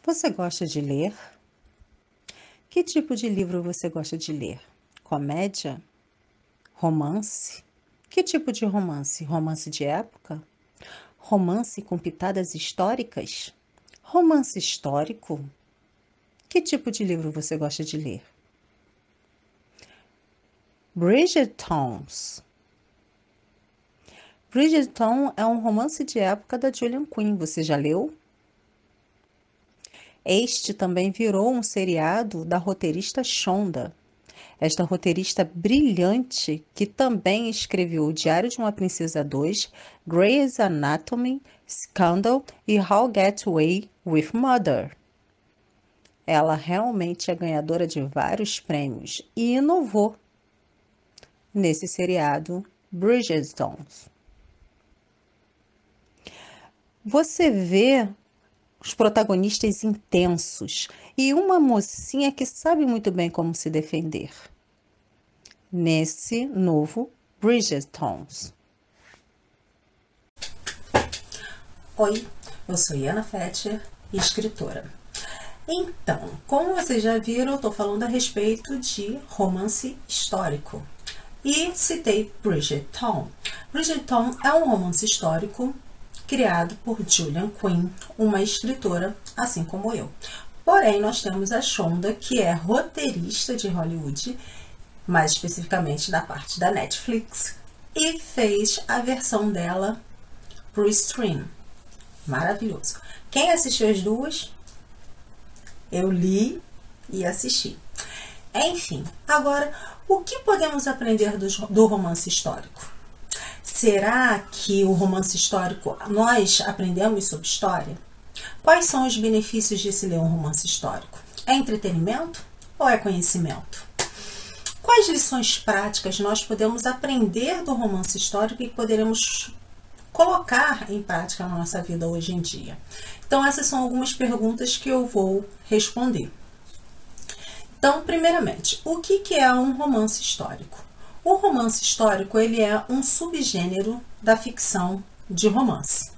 Você gosta de ler? Que tipo de livro você gosta de ler? Comédia? Romance? Que tipo de romance? Romance de época? Romance com pitadas históricas? Romance histórico? Que tipo de livro você gosta de ler? Bridgertons. Bridgerton é um romance de época da Julian Quinn. Você já leu? Este também virou um seriado da roteirista Shonda. Esta roteirista brilhante, que também escreveu O Diário de uma Princesa 2, Grey's Anatomy, Scandal e How Get Away with Murder. Ela realmente é ganhadora de vários prêmios e inovou nesse seriado Bridgerton. Você vê os protagonistas intensos e uma mocinha que sabe muito bem como se defender nesse novo Bridgertons. Oi, eu sou Iana Fetcher, escritora. Então, como vocês já viram, eu estou falando a respeito de romance histórico. E citei Bridgerton. Bridgerton é um romance histórico criado por Julian Quinn, uma escritora assim como eu. Porém, nós temos a Shonda, que é roteirista de Hollywood, mais especificamente da parte da Netflix, e fez a versão dela pro stream. Maravilhoso. Quem assistiu as duas? Eu li e assisti. Enfim, agora, o que podemos aprender do romance histórico? Será que o romance histórico, nós aprendemos sobre história? Quais são os benefícios de se ler um romance histórico? É entretenimento ou é conhecimento? Quais lições práticas nós podemos aprender do romance histórico e poderemos colocar em prática na nossa vida hoje em dia? Então, essas são algumas perguntas que eu vou responder. Então, primeiramente, o que é um romance histórico? O romance histórico, ele é um subgênero da ficção de romance.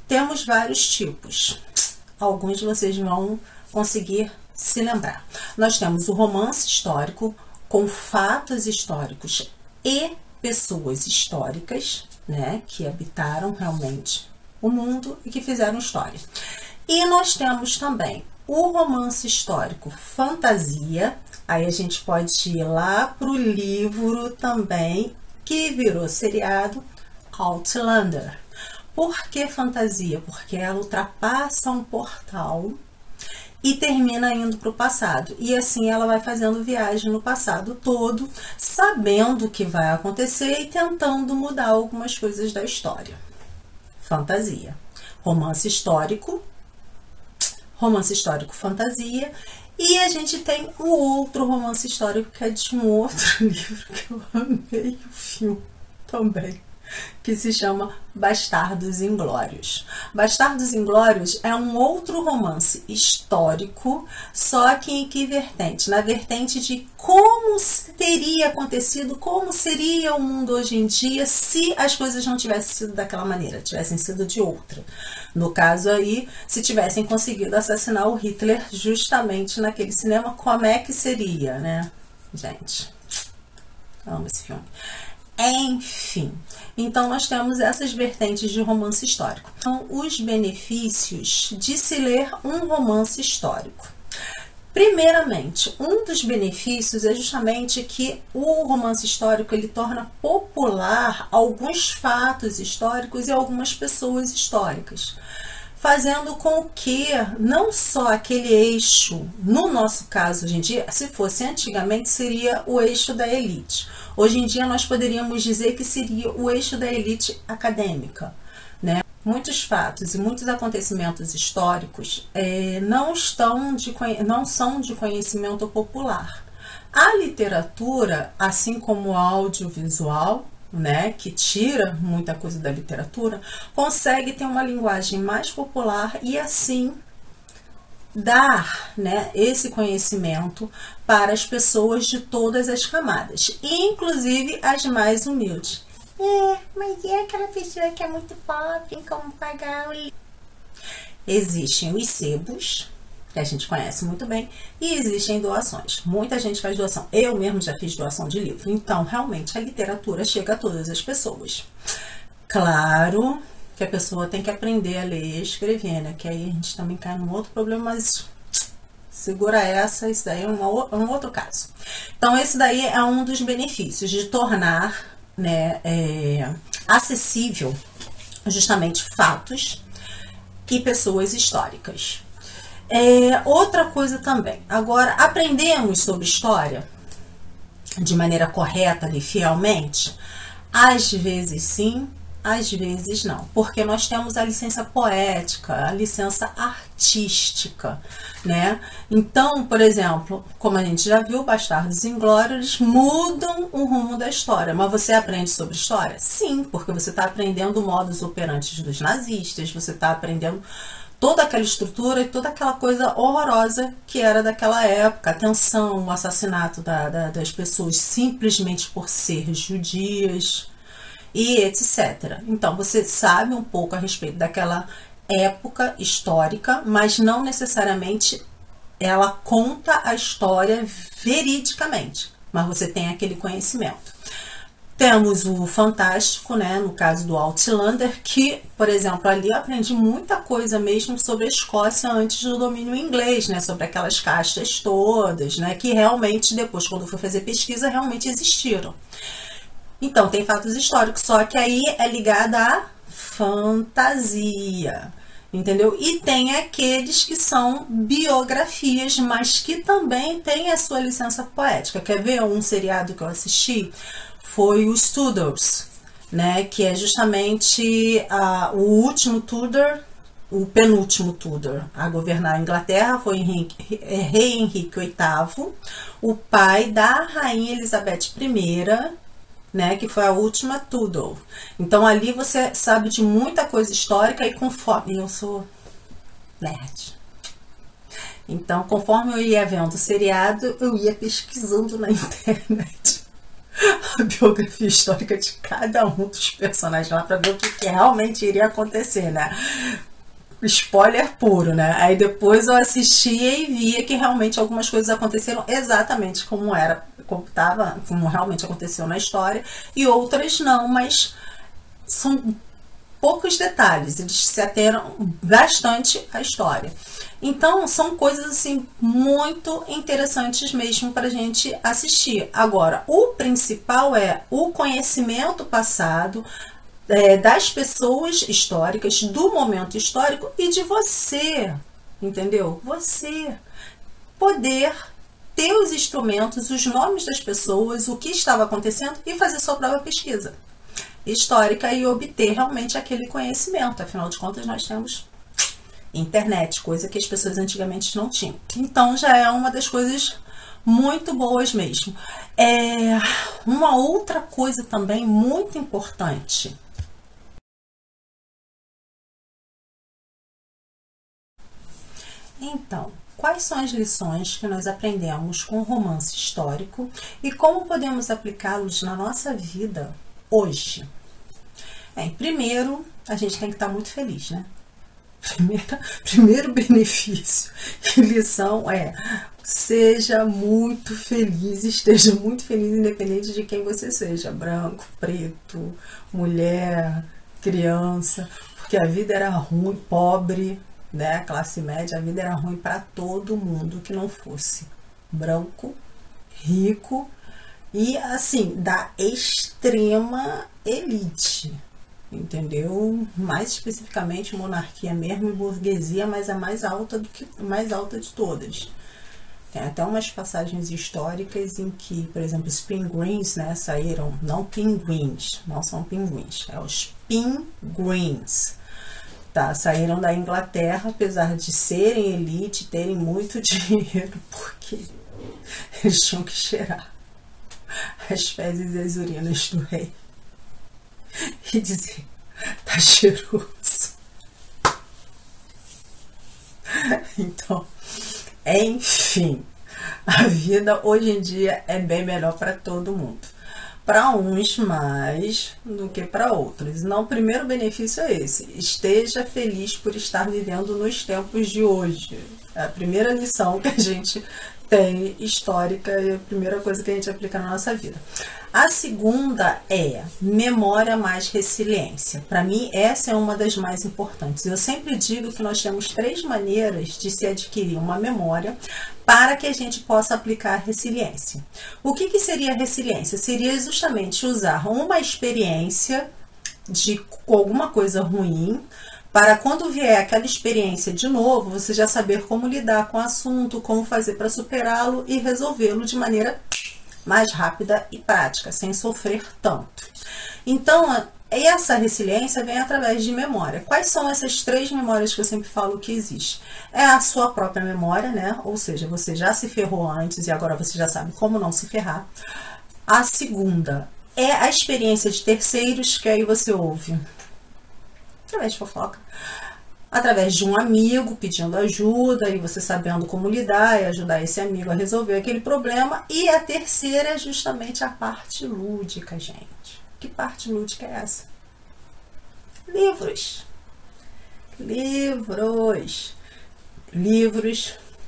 Temos vários tipos. Alguns vocês vão conseguir se lembrar. Nós temos o romance histórico com fatos históricos e pessoas históricas, né, que habitaram realmente o mundo e que fizeram história. E nós temos também o romance histórico fantasia. Aí a gente pode ir lá para o livro também, que virou seriado, Outlander. Por que fantasia? Porque ela ultrapassa um portal e termina indo para o passado. E assim ela vai fazendo viagem no passado todo, sabendo o que vai acontecer e tentando mudar algumas coisas da história. Fantasia. Romance histórico fantasia. E a gente tem o outro romance histórico, que é de um outro livro que eu amei o filme também, que se chama Bastardos Inglórios. Bastardos Inglórios é um outro romance histórico, só que em que vertente? Na vertente de como teria acontecido, como seria o mundo hoje em dia se as coisas não tivessem sido daquela maneira, tivessem sido de outra. No caso aí, se tivessem conseguido assassinar o Hitler justamente naquele cinema, como é que seria, né? Gente, amo esse filme. Enfim, então nós temos essas vertentes de romance histórico. Então, os benefícios de se ler um romance histórico. Primeiramente, um dos benefícios é justamente que o romance histórico ele torna popular alguns fatos históricos e algumas pessoas históricas, fazendo com que não só aquele eixo, no nosso caso hoje em dia, se fosse antigamente seria o eixo da elite. Hoje em dia nós poderíamos dizer que seria o eixo da elite acadêmica, né? Muitos fatos e muitos acontecimentos históricos não são de conhecimento popular. A literatura, assim como o audiovisual, né, que tira muita coisa da literatura, consegue ter uma linguagem mais popular e assim dar, né, esse conhecimento para as pessoas de todas as camadas, inclusive as mais humildes. Mas é aquela pessoa que é muito pobre, tem como pagar o... Existem os sebos, que a gente conhece muito bem, e existem doações. Muita gente faz doação. Eu mesmo já fiz doação de livro. Então, realmente, a literatura chega a todas as pessoas. Claro que a pessoa tem que aprender a ler e escrever, né? Que aí a gente também cai num outro problema, mas segura essa, isso daí é um outro caso. Então, esse daí é um dos benefícios de tornar, né, acessível justamente fatos e pessoas históricas. Outra coisa também, agora, aprendemos sobre história de maneira correta e fielmente? Às vezes sim, às vezes não, porque nós temos a licença poética, a licença artística, né? Então, por exemplo, como a gente já viu, Bastardos Inglórios mudam o rumo da história, mas você aprende sobre história? Sim, porque você está aprendendo o modus operandi dos nazistas, você está aprendendo toda aquela estrutura e toda aquela coisa horrorosa que era daquela época, a tensão, o assassinato das pessoas simplesmente por ser judias, e etc. Então, você sabe um pouco a respeito daquela época histórica, mas não necessariamente ela conta a história veridicamente, mas você tem aquele conhecimento. Temos o fantástico, né, no caso do Outlander, que, por exemplo, ali eu aprendi muita coisa mesmo sobre a Escócia antes do domínio inglês, né, sobre aquelas castas todas, né, que realmente depois, quando eu fui fazer pesquisa, realmente existiram. Então, tem fatos históricos, só que aí é ligada à fantasia, entendeu? E tem aqueles que são biografias, mas que também tem a sua licença poética. Quer ver um seriado que eu assisti? Foi os Tudors, né? Que é justamente o último Tudor, o penúltimo Tudor a governar a Inglaterra, foi rei Henrique VIII, o pai da rainha Elizabeth I, né, que foi a última Tudor. Então ali você sabe de muita coisa histórica e conforme eu sou nerd. Então, conforme eu ia vendo o seriado, eu ia pesquisando na internet a biografia histórica de cada um dos personagens lá para ver o que realmente iria acontecer, né? Spoiler puro, né? Aí depois eu assistia e via que realmente algumas coisas aconteceram exatamente como era, como realmente aconteceu na história, e outras não, mas são poucos detalhes, eles se ateram bastante à história. Então, são coisas assim muito interessantes mesmo para a gente assistir. Agora, o principal é o conhecimento passado, das pessoas históricas, do momento histórico e de você, entendeu? Você poder ter os instrumentos, os nomes das pessoas, o que estava acontecendo e fazer sua própria pesquisa histórica e obter realmente aquele conhecimento. Afinal de contas, nós temos internet, coisa que as pessoas antigamente não tinham. Então, já é uma das coisas muito boas mesmo. Uma outra coisa também muito importante. Então, quais são as lições que nós aprendemos com o romance histórico e como podemos aplicá-los na nossa vida hoje? Primeiro, a gente tem que estar muito feliz, né? Primeiro benefício e lição seja muito feliz, esteja muito feliz, independente de quem você seja, branco, preto, mulher, criança, porque a vida era ruim, pobre, né? Classe média, a vida era ruim para todo mundo que não fosse branco, rico e assim, da extrema elite, entendeu? Mais especificamente monarquia mesmo e burguesia, mas a mais alta de todas. Tem até umas passagens históricas em que, por exemplo, os pinguins, né, saíram, não pinguins, não são pinguins, os pinguins, tá? Saíram da Inglaterra, apesar de serem elite, terem muito dinheiro, porque eles tinham que cheirar as fezes e as urinas do rei e dizer, tá cheiroso. Então, enfim, a vida hoje em dia é bem melhor para todo mundo. Para uns mais do que para outros. Não, o primeiro benefício é esse. Esteja feliz por estar vivendo nos tempos de hoje. É a primeira lição que a gente tem histórica e a primeira coisa que a gente aplica na nossa vida. A segunda é memória mais resiliência. Para mim, essa é uma das mais importantes. Eu sempre digo que nós temos 3 maneiras de se adquirir uma memória para que a gente possa aplicar resiliência. O que seria resiliência? Seria justamente usar uma experiência de alguma coisa ruim, para quando vier aquela experiência de novo, você já saber como lidar com o assunto, como fazer para superá-lo e resolvê-lo de maneira mais rápida e prática, sem sofrer tanto. Então, essa resiliência vem através de memória. Quais são essas 3 memórias que eu sempre falo que existe? É a sua própria memória, né? Ou seja, você já se ferrou antes e agora você já sabe como não se ferrar. A segunda é a experiência de terceiros, que aí você ouve através de fofoca, através de um amigo pedindo ajuda e você sabendo como lidar e ajudar esse amigo a resolver aquele problema. E a terceira é justamente a parte lúdica, gente. Que parte lúdica é essa? Livros. Livros,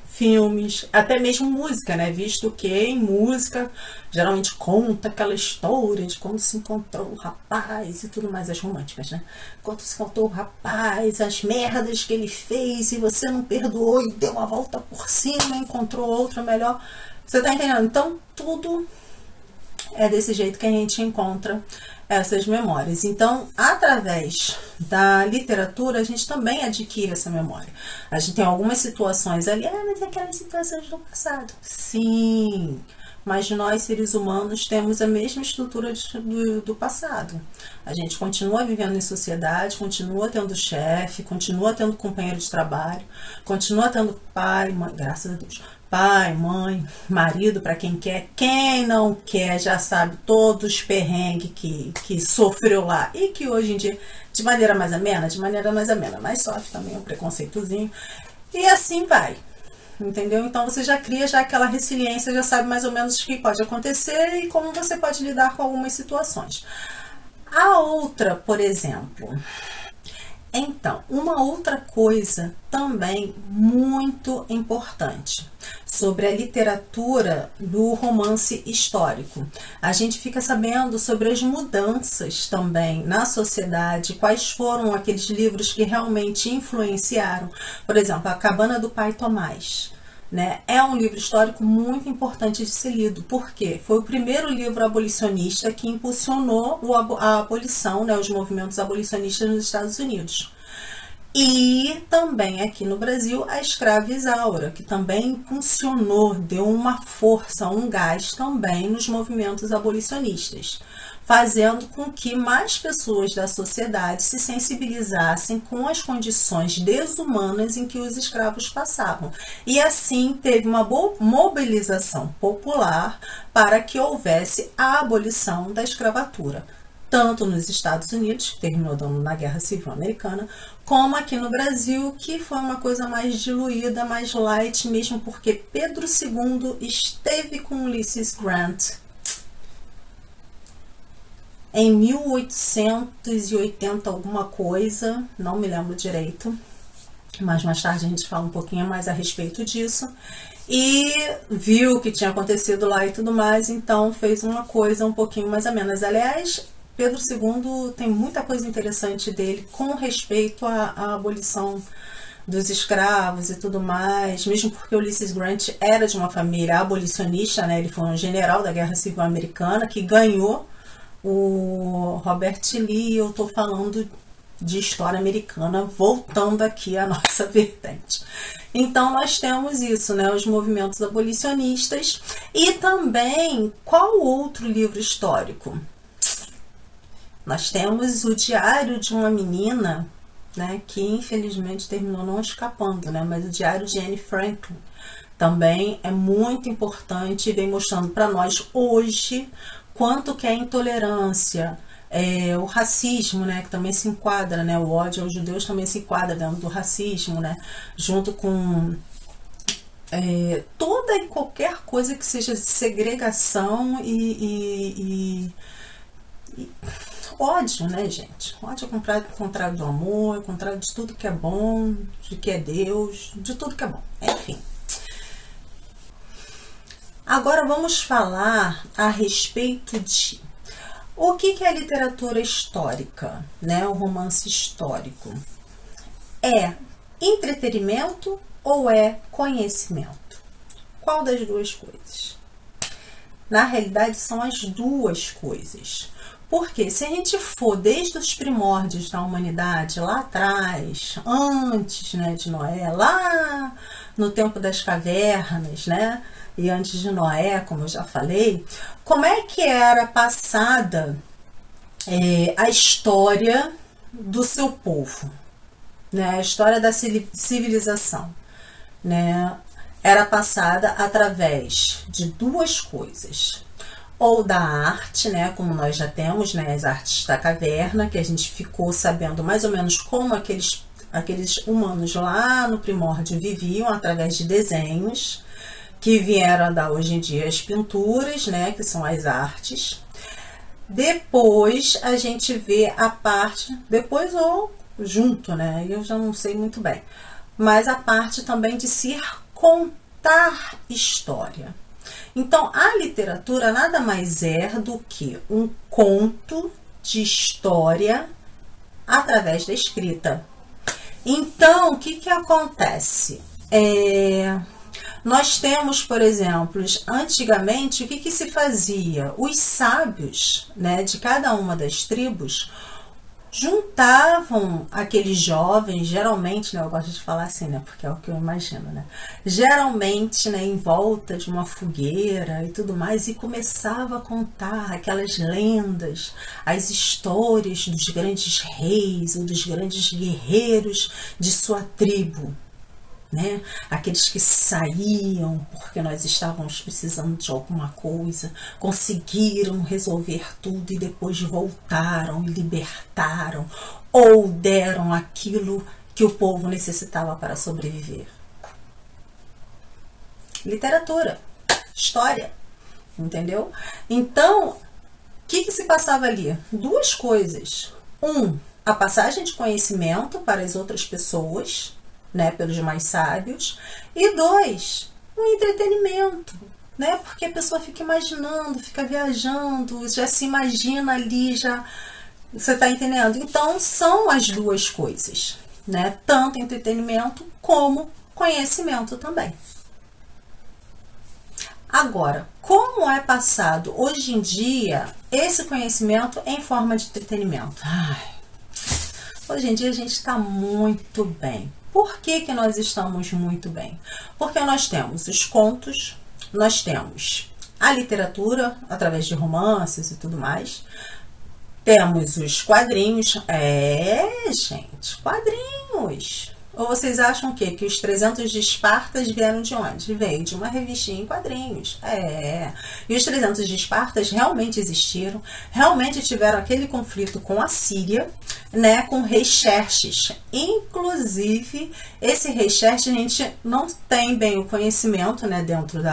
filmes, até mesmo música, né? Visto que em música geralmente conta aquela história de como se encontrou o rapaz e tudo mais, as românticas, né? Quando se encontrou o rapaz, as merdas que ele fez e você não perdoou e deu uma volta por cima, encontrou outra melhor. Você tá entendendo? Então, tudo é desse jeito que a gente encontra essas memórias. Então, através da literatura, a gente também adquire essa memória. A gente tem algumas situações ali, mas aquelas situações do passado. Sim, mas nós, seres humanos, temos a mesma estrutura do passado. A gente continua vivendo em sociedade, continua tendo chefe, continua tendo companheiro de trabalho, continua tendo pai, mãe, graças a Deus, pai, mãe, marido para quem quer. Quem não quer já sabe todos os perrengues que sofreu lá e que hoje em dia, de maneira mais amena, mas sofre também um preconceitozinho. E assim vai. Entendeu? Então você já cria já aquela resiliência, já sabe mais ou menos o que pode acontecer e como você pode lidar com algumas situações. A outra, por exemplo, então, uma outra coisa também muito importante sobre a literatura do romance histórico. A gente fica sabendo sobre as mudanças também na sociedade, quais foram aqueles livros que realmente influenciaram. Por exemplo, A Cabana do Pai Tomás. Né? É um livro histórico muito importante de ser lido, porque foi o primeiro livro abolicionista que impulsionou a abolição, né, os movimentos abolicionistas nos Estados Unidos. E também aqui no Brasil, a Escrava Isaura, que também funcionou, deu uma força, um gás também nos movimentos abolicionistas, fazendo com que mais pessoas da sociedade se sensibilizassem com as condições desumanas em que os escravos passavam. E assim teve uma mobilização popular para que houvesse a abolição da escravatura, tanto nos Estados Unidos, que terminou na Guerra Civil Americana, como aqui no Brasil, que foi uma coisa mais diluída, mais light, mesmo porque Pedro II esteve com Ulysses Grant em 1880 alguma coisa, não me lembro direito, mas mais tarde a gente fala um pouquinho mais a respeito disso, e viu o que tinha acontecido lá e tudo mais, então fez uma coisa um pouquinho mais amena. Aliás, Pedro II tem muita coisa interessante dele com respeito à abolição dos escravos e tudo mais, mesmo porque Ulysses Grant era de uma família abolicionista, né? Ele foi um general da Guerra Civil Americana que ganhou o Robert Lee. Eu estou falando de história americana, voltando aqui à nossa vertente. Então nós temos isso, né, os movimentos abolicionistas. E também, qual outro livro histórico? Nós temos o Diário de uma Menina, né, que infelizmente terminou não escapando, né, mas o Diário de Anne Frank também é muito importante e vem mostrando para nós hoje quanto que a intolerância, o racismo, né, que também se enquadra, né, o ódio aos judeus também se enquadra dentro do racismo, né, junto com toda e qualquer coisa que seja segregação e ódio, né, gente? Ódio é contrário do amor, é contrário de tudo que é bom, de que é Deus, de tudo que é bom. Enfim. Agora vamos falar a respeito de o que é a literatura histórica, né? O romance histórico. É entretenimento ou é conhecimento? Qual das duas coisas? Na realidade, são as duas coisas. Porque se a gente for desde os primórdios da humanidade, lá atrás, antes, né, de Noé, lá no tempo das cavernas, né, e antes de Noé, como eu já falei, como é que era passada a história do seu povo, né, a história da civilização, né, era passada através de duas coisas. Ou da arte, né, como nós já temos, né, as artes da caverna, que a gente ficou sabendo mais ou menos como aqueles humanos lá no primórdio viviam, através de desenhos, que vieram a dar hoje em dia as pinturas, né, que são as artes. Depois a gente vê a parte, depois ou junto, né, eu já não sei muito bem, mas a parte também de se contar história. Então, a literatura nada mais é do que um conto de história através da escrita. Então, o que acontece? Nós temos, por exemplo, antigamente, o que se fazia? Os sábios, né, de cada uma das tribos juntavam aqueles jovens, geralmente, né, eu gosto de falar assim, né, porque é o que eu imagino, né, geralmente, né, em volta de uma fogueira e tudo mais, e começava a contar aquelas lendas, as histórias dos grandes reis ou dos grandes guerreiros de sua tribo, né? Aqueles que saíam porque nós estávamos precisando de alguma coisa, conseguiram resolver tudo e depois voltaram e libertaram ou deram aquilo que o povo necessitava para sobreviver. Literatura, história, entendeu? Então, o que se passava ali? Duas coisas. A passagem de conhecimento para as outras pessoas, né, pelos mais sábios, e 2, o entretenimento, né, porque a pessoa fica imaginando, fica viajando, já se imagina ali, já, você está entendendo? Então, são as duas coisas, né, tanto entretenimento como conhecimento também. Agora, como é passado hoje em dia esse conhecimento em forma de entretenimento? Hoje em dia a gente está muito bem. Por que nós estamos muito bem? Porque nós temos os contos, nós temos a literatura, através de romances e tudo mais, temos os quadrinhos. Gente, quadrinhos! Ou vocês acham o quê? Que os 300 de Espartas vieram de onde? Veio de uma revistinha em quadrinhos. E os 300 de Espartas realmente existiram, realmente tiveram aquele conflito com a Síria, né, com o rei Xerxes. Inclusive, esse rei Xerxes a gente não tem bem o conhecimento, né, dentro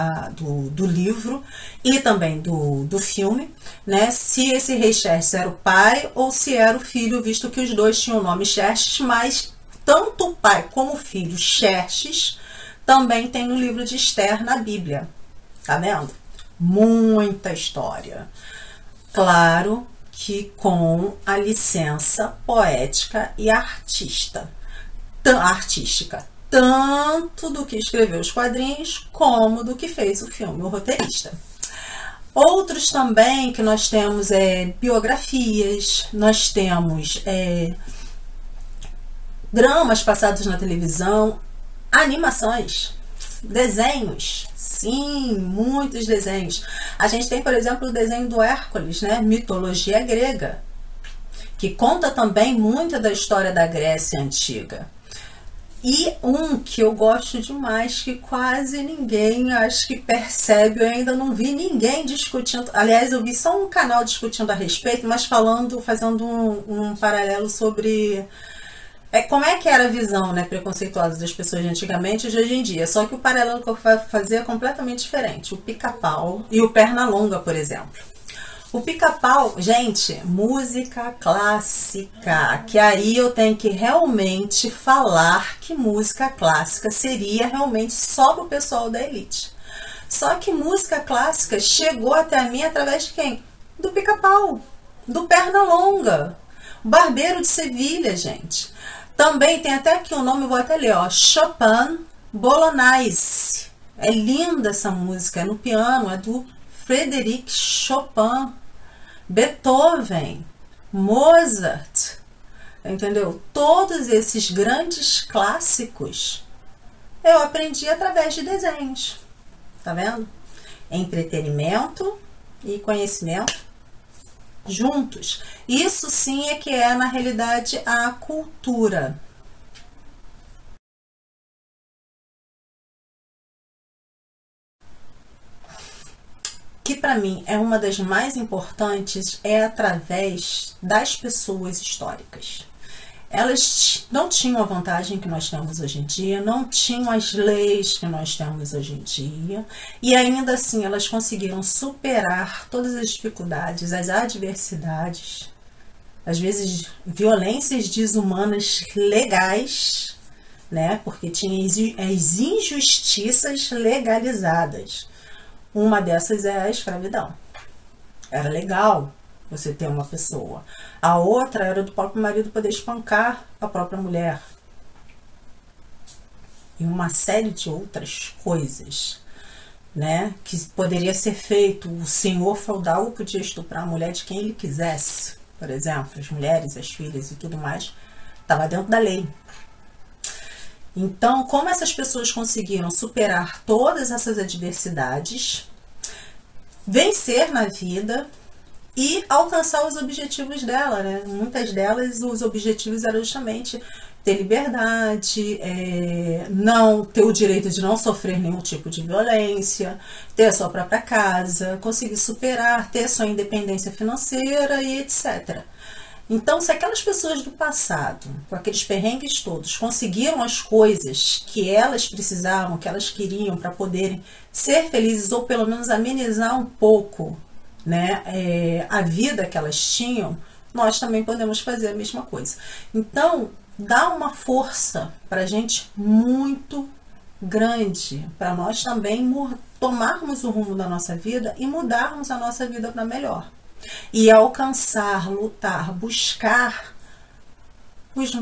do livro e também do filme, né, se esse rei Xerxes era o pai ou se era o filho, visto que os dois tinham o nome Xerxes, mas tanto o pai como o filho Xerxes também tem no livro de Esther na Bíblia. Tá vendo? Muita história. Claro que com a licença poética e artística, tanto do que escreveu os quadrinhos como do que fez o filme, o roteirista. Outros também que nós temos biografias, nós temos dramas passados na televisão, animações, desenhos, sim, muitos desenhos. A gente tem, por exemplo, o desenho do Hércules, né? Mitologia grega, que conta também muito da história da Grécia Antiga. E um que eu gosto demais, que quase ninguém acho que percebe, eu ainda não vi ninguém discutindo, aliás, eu vi só um canal discutindo a respeito, mas fazendo um paralelo sobre como é que era a visão, né, preconceituosa das pessoas de antigamente e de hoje em dia. Só que o paralelo que eu vou fazer é completamente diferente. O Pica-Pau e o Pernalonga, por exemplo. O Pica-Pau, gente, música clássica, que aí eu tenho que realmente falar que música clássica seria realmente só para o pessoal da elite. Só que música clássica chegou até mim através de quem? Do Pica-Pau, do Pernalonga, o Barbeiro de Sevilha, gente. Também tem até aqui o nome, eu vou até ler, ó, Chopin Bolognese. É linda essa música, é no piano, é do Frédéric Chopin. Beethoven, Mozart, entendeu? Todos esses grandes clássicos eu aprendi através de desenhos, tá vendo? Entretenimento e conhecimento juntos. Isso sim é que é, na realidade, a cultura. Que para mim é uma das mais importantes, é através das pessoas históricas. Elas não tinham a vantagem que nós temos hoje em dia, não tinham as leis que nós temos hoje em dia, e ainda assim elas conseguiram superar todas as dificuldades, as adversidades, às vezes violências desumanas legais, né? Porque tinha as injustiças legalizadas. Uma dessas é a escravidão. Era legal você ter uma pessoa. A outra era do próprio marido poder espancar a própria mulher. E uma série de outras coisas, né? Que poderia ser feito. O senhor feudal podia estuprar a mulher de quem ele quisesse. Por exemplo, as mulheres, as filhas e tudo mais. Estava dentro da lei. Então, como essas pessoas conseguiram superar todas essas adversidades, vencer na vida e alcançar os objetivos dela, né? Muitas delas, os objetivos eram justamente ter liberdade, não ter o direito de não sofrer nenhum tipo de violência, ter a sua própria casa, conseguir superar, ter a sua independência financeira e etc. Então, se aquelas pessoas do passado, com aqueles perrengues todos, conseguiram as coisas que elas precisavam, que elas queriam para poderem ser felizes ou pelo menos amenizar um pouco, né, a vida que elas tinham, nós também podemos fazer a mesma coisa. Então, dá uma força para a gente muito grande, para nós também tomarmos o rumo da nossa vida e mudarmos a nossa vida para melhor. E alcançar, lutar, buscar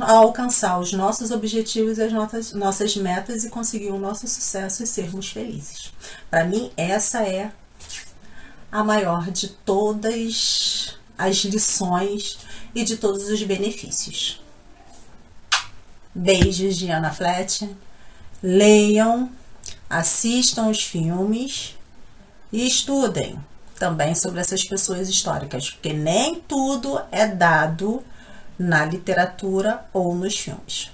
alcançar os nossos objetivos e as nossas metas e conseguir o nosso sucesso e sermos felizes. Para mim, essa é a maior de todas as lições e de todos os benefícios. Beijos de Ana Fletcher. Leiam, assistam os filmes e estudem também sobre essas pessoas históricas, porque nem tudo é dado na literatura ou nos filmes.